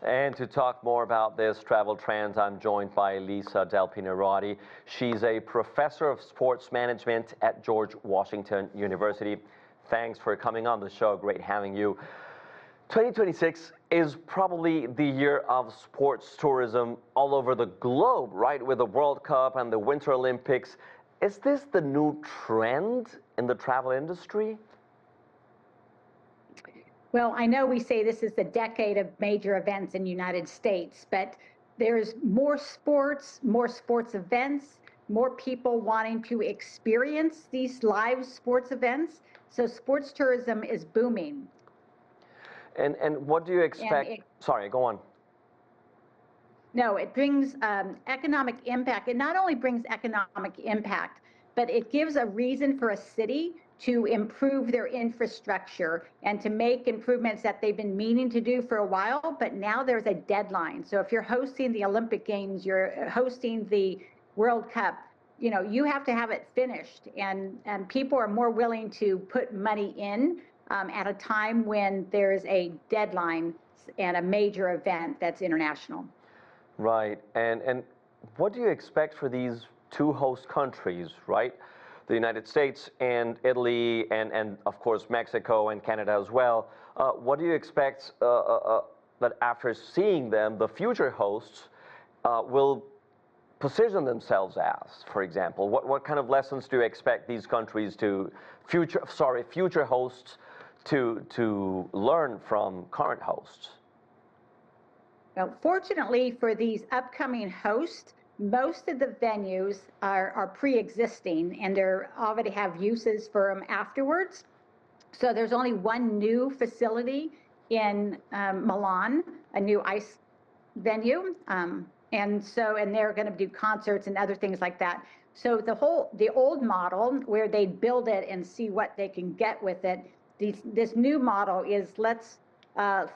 And to talk more about this travel trends, I'm joined by Lisa Delpy Neirotti. She's a professor of sports management at George Washington University. Thanks for coming on the show. Great having you. 2026 is probably the year of sports tourism all over the globe, right? With the World Cup and the Winter Olympics. Is this the new trend in the travel industry? Well, I know we say this is the decade of major events in the United States, but there's more sports events, more people wanting to experience these live sports events. So sports tourism is booming. And what do you expect? Sorry, go on. No, it brings economic impact. It not only brings economic impact, but it gives a reason for a city to improve their infrastructure and to make improvements that they've been meaning to do for a while, but now there's a deadline. So if you're hosting the Olympic Games, you're hosting the World Cup, you know, you have to have it finished. And people are more willing to put money in at a time when there's a deadline and a major event that's international. Right. And what do you expect for these two host countries, right? The United States and Italy and of course Mexico and Canada as well. What do you expect that after seeing them, the future hosts will position themselves as, for example? What kind of lessons do you expect these countries to future hosts to learn from current hosts? Well, fortunately for these upcoming hosts, most of the venues are pre-existing and they already have uses for them afterwards. So there's only one new facility in Milan, a new ice venue. And they're going to do concerts and other things like that. So the old model where they build it and see what they can get with it, this new model is let's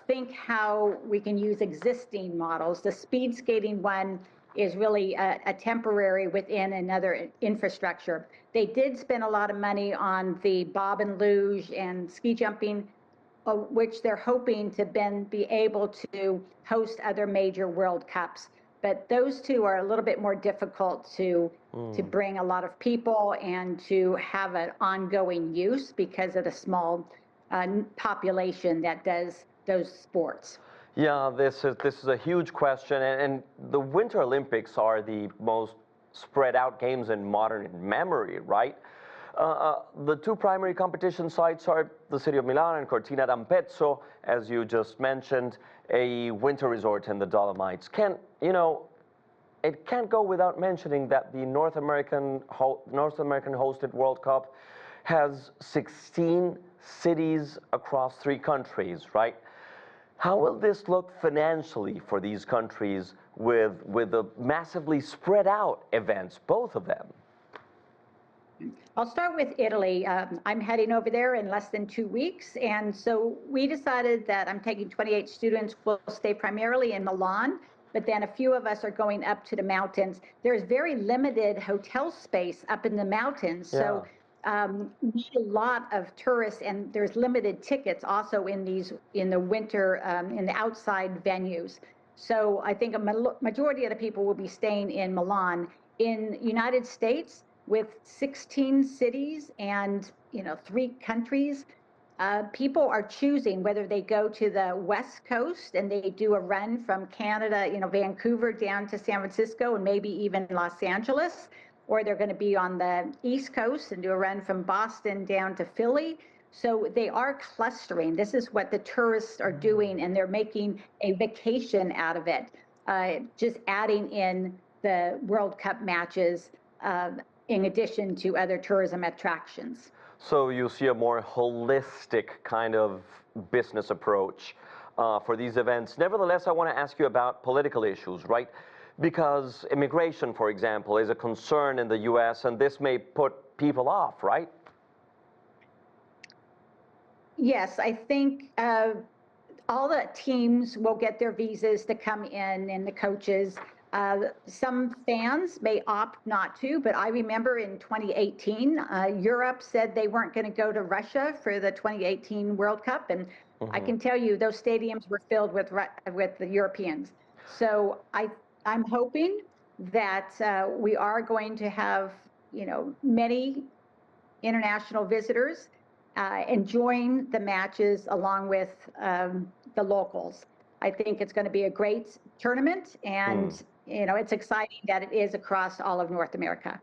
think how we can use existing models. The speed skating one is really a temporary within another infrastructure. They did spend a lot of money on the bob and luge and ski jumping, which they're hoping to then be able to host other major World Cups. But those two are a little bit more difficult to bring a lot of people and to have an ongoing use because of the small population that does those sports. Yeah, this is a huge question, and the Winter Olympics are the most spread out games in modern memory, right? The two primary competition sites are the city of Milan and Cortina d'Ampezzo, as you just mentioned, a winter resort in the Dolomites. It can't go without mentioning that the North American hosted World Cup has 16 cities across 3 countries, right? How will this look financially for these countries with the massively spread out events, both of them? I'll start with Italy. I'm heading over there in less than 2 weeks. And so we decided that I'm taking 28 students. We'll stay primarily in Milan, but then a few of us are going up to the mountains. There's very limited hotel space up in the mountains. Yeah. So need a lot of tourists, and there's limited tickets also in the winter in the outside venues. So I think a majority of the people will be staying in Milan. In United States, with 16 cities and 3 countries, people are choosing whether they go to the West Coast and they do a run from Canada, Vancouver down to San Francisco and maybe even Los Angeles, or they're going to be on the East Coast and do a run from Boston down to Philly. So they are clustering. This is what the tourists are doing, and they're making a vacation out of it, just adding in the World Cup matches in addition to other tourism attractions. So you see a more holistic kind of business approach for these events. Nevertheless, I want to ask you about political issues, right? Because immigration, for example, is a concern in the U.S., and this may put people off, right? Yes, I think all the teams will get their visas to come in, and the coaches. Some fans may opt not to, but I remember in 2018, Europe said they weren't going to go to Russia for the 2018 World Cup, and I can tell you those stadiums were filled with the Europeans. So I'm hoping that we are going to have, many international visitors enjoying the matches along with the locals. I think it's going to be a great tournament, and it's exciting that it is across all of North America.